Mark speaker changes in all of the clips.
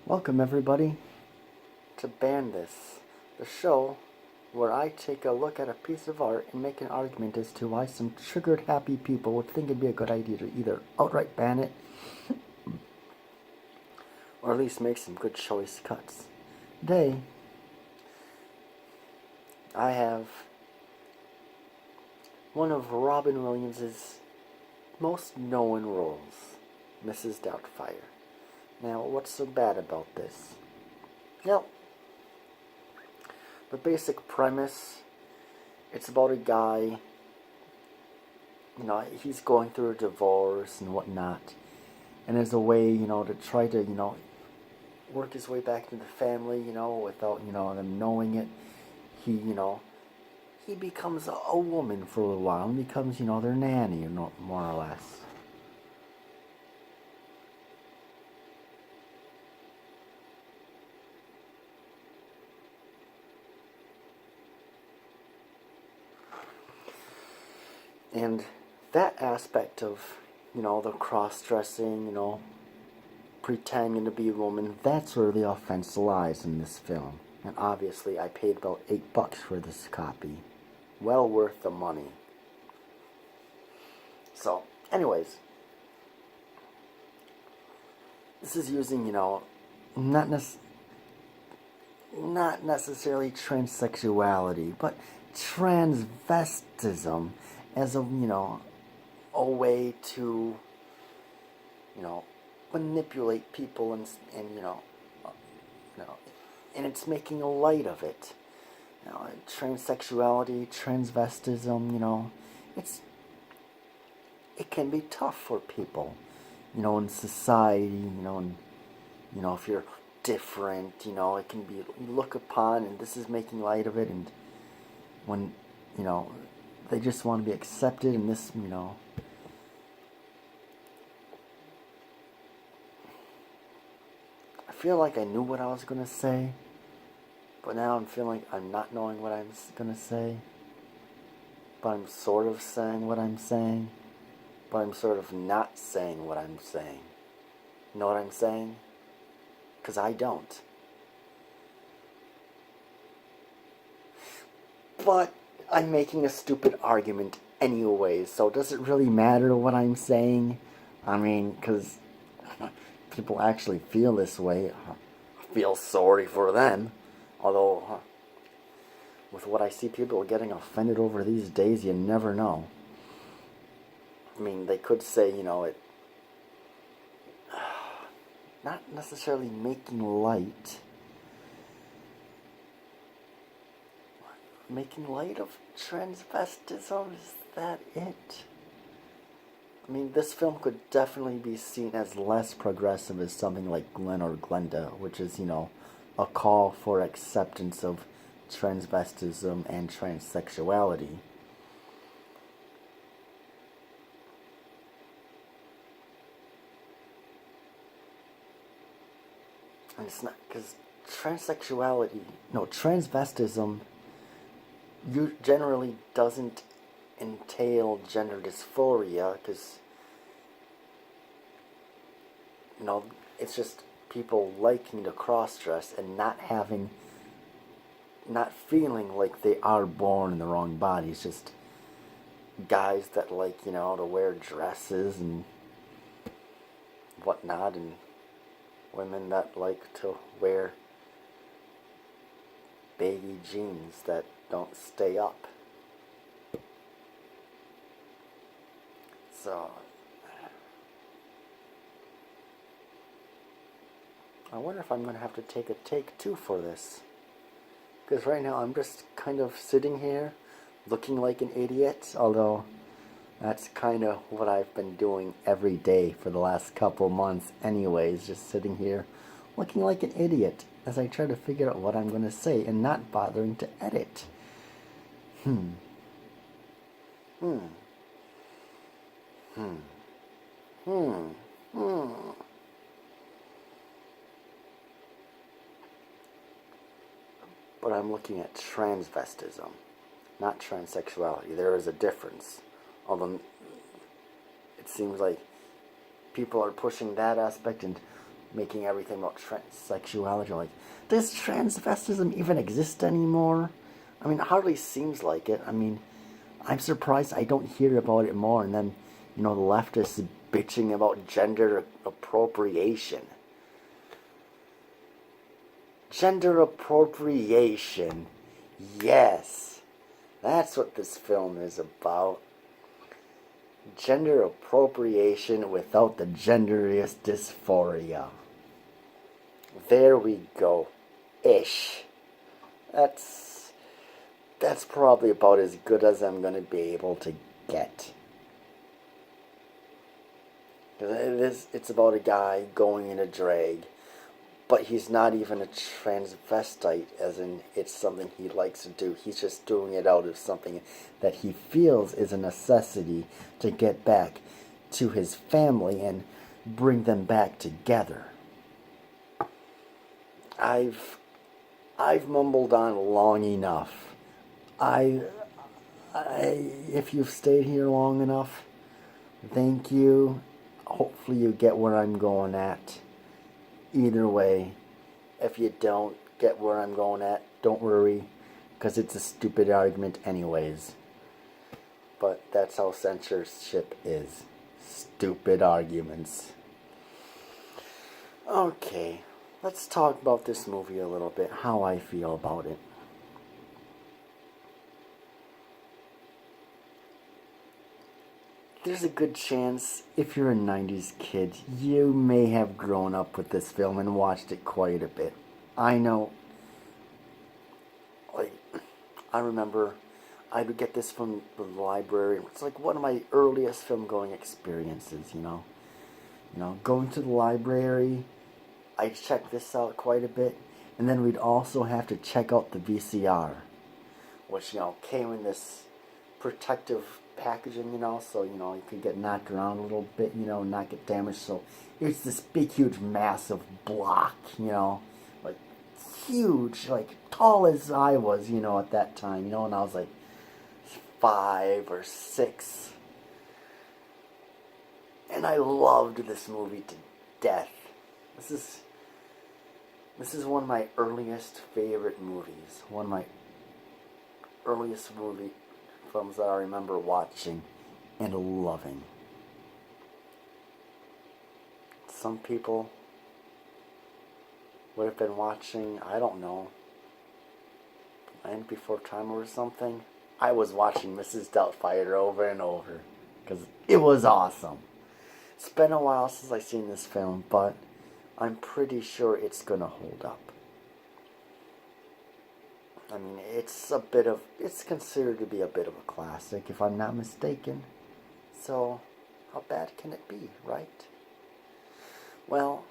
Speaker 1: Welcome everybody to Ban This, the show where I take a look at a piece of art and make an argument as to why some triggered happy people would think it'd be a good idea to either outright ban it or at least make some good choice cuts. Today, I have one of Robin Williams' most known roles, Mrs. Doubtfire. Now, what's so bad about this? Well, the basic premise, it's about a guy, he's going through a divorce and whatnot, and as a way, to try to, work his way back into the family, without, them knowing it, he becomes a woman for a little while and becomes, their nanny, more or less. And that aspect of, the cross-dressing, pretending to be a woman, that's where the offense lies in this film. And obviously I paid about $8 for this copy. Well worth the money. So, anyways, this is using, not necessarily transsexuality, but transvestism as a way to manipulate people and and it's making a light of it. Transsexuality, transvestism, it can be tough for people, in society, and if you're different, it can be looked upon, and this is making light of it, and when they just want to be accepted, and this, I feel like I knew what I was going to say, but now I'm feeling like I'm not knowing what I'm going to say, but I'm sort of saying what I'm saying, but I'm sort of not saying what I'm saying. You know what I'm saying? Because I don't. But I'm making a stupid argument anyway, so does it really matter what I'm saying? I mean, because people actually feel this way. I feel sorry for them. Although, with what I see people getting offended over these days, you never know. I mean, they could say, it... not necessarily making light... Making light of transvestism, is that it? I mean, this film could definitely be seen as less progressive as something like Glenn or Glenda, which is, a call for acceptance of transvestism and transsexuality. And it's not, because transvestism generally doesn't entail gender dysphoria, because it's just people liking to cross-dress and not feeling like they are born in the wrong body. It's just guys that like, to wear dresses and whatnot, and women that like to wear baggy jeans that don't stay up. So, I wonder if I'm going to have to take a take two for this. Because right now I'm just kind of sitting here looking like an idiot, although that's kind of what I've been doing every day for the last couple months anyways, just sitting here looking like an idiot as I try to figure out what I'm going to say and not bothering to edit. But I'm looking at transvestism, not transsexuality. There is a difference. Although it seems like people are pushing that aspect, and making everything about transsexuality. Like, does transvestism even exist anymore? I mean, it hardly seems like it. I mean, I'm surprised I don't hear about it more. And then, the leftists bitching about gender appropriation. Gender appropriation. Yes. That's what this film is about. Gender appropriation without the genderless dysphoria. There we go. Ish. That's probably about as good as I'm going to be able to get. It's about a guy going in a drag, but he's not even a transvestite, as in it's something he likes to do. He's just doing it out of something that he feels is a necessity to get back to his family and bring them back together. I've mumbled on long enough. If you've stayed here long enough, thank you. Hopefully you get where I'm going at. Either way, if you don't get where I'm going at, don't worry, because it's a stupid argument anyways. But that's how censorship is. Stupid arguments. Okay, let's talk about this movie a little bit, how I feel about it. There's a good chance, if you're a 90s kid, you may have grown up with this film and watched it quite a bit. I know, I remember I would get this from the library. It's like one of my earliest film-going experiences, Going to the library, I'd check this out quite a bit, and then we'd also have to check out the VCR, which, came in this protective packaging, so, you could get knocked around a little bit, not get damaged. So it's this big, huge, massive block, like huge, like tall as I was, at that time, and I was like 5 or 6. And I loved this movie to death. This is one of my earliest favorite movies. One of my earliest films that I remember watching and loving. Some people would have been watching, I don't know, Land Before Time or something. I was watching Mrs. Doubtfire over and over because it was awesome. It's been a while since I've seen this film, but I'm pretty sure it's gonna hold up. I mean, it's considered to be a bit of a classic, if I'm not mistaken. So, how bad can it be, right? Well,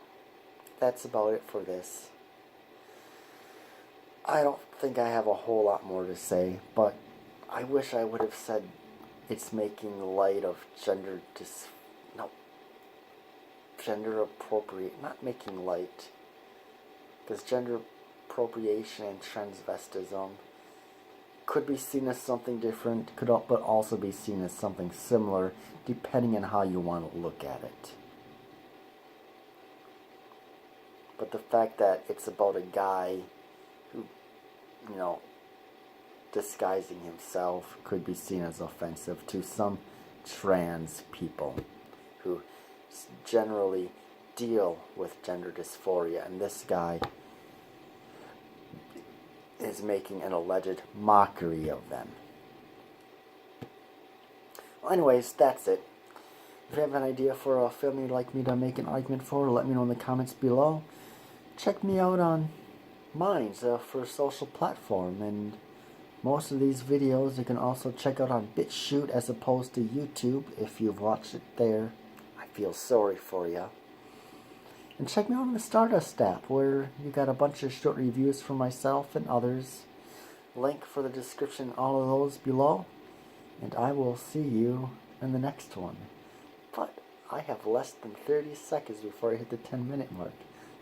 Speaker 1: that's about it for this. I don't think I have a whole lot more to say, but I wish I would have said it's making light of gender appropriate, not making light, because gender appropriation and transvestism could be seen as something different, but also be seen as something similar, depending on how you want to look at it. But the fact that it's about a guy who, disguising himself could be seen as offensive to some trans people who generally deal with gender dysphoria, and this guy is making an alleged mockery of them. Well, anyways, that's it. If you have an idea for a film you'd like me to make an argument for, let me know in the comments below. Check me out on Minds for a social platform, and most of these videos you can also check out on BitChute as opposed to YouTube if you've watched it there. I feel sorry for you. And check me out on the Stardust app, where you got a bunch of short reviews for myself and others. Link for the description, all of those below. And I will see you in the next one. But I have less than 30 seconds before I hit the 10-minute mark.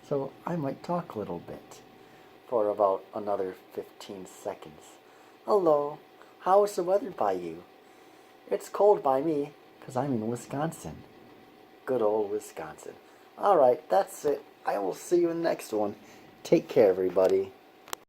Speaker 1: So I might talk a little bit for about another 15 seconds. Hello, how is the weather by you? It's cold by me, because I'm in Wisconsin. Good old Wisconsin. Alright, that's it. I will see you in the next one. Take care, everybody.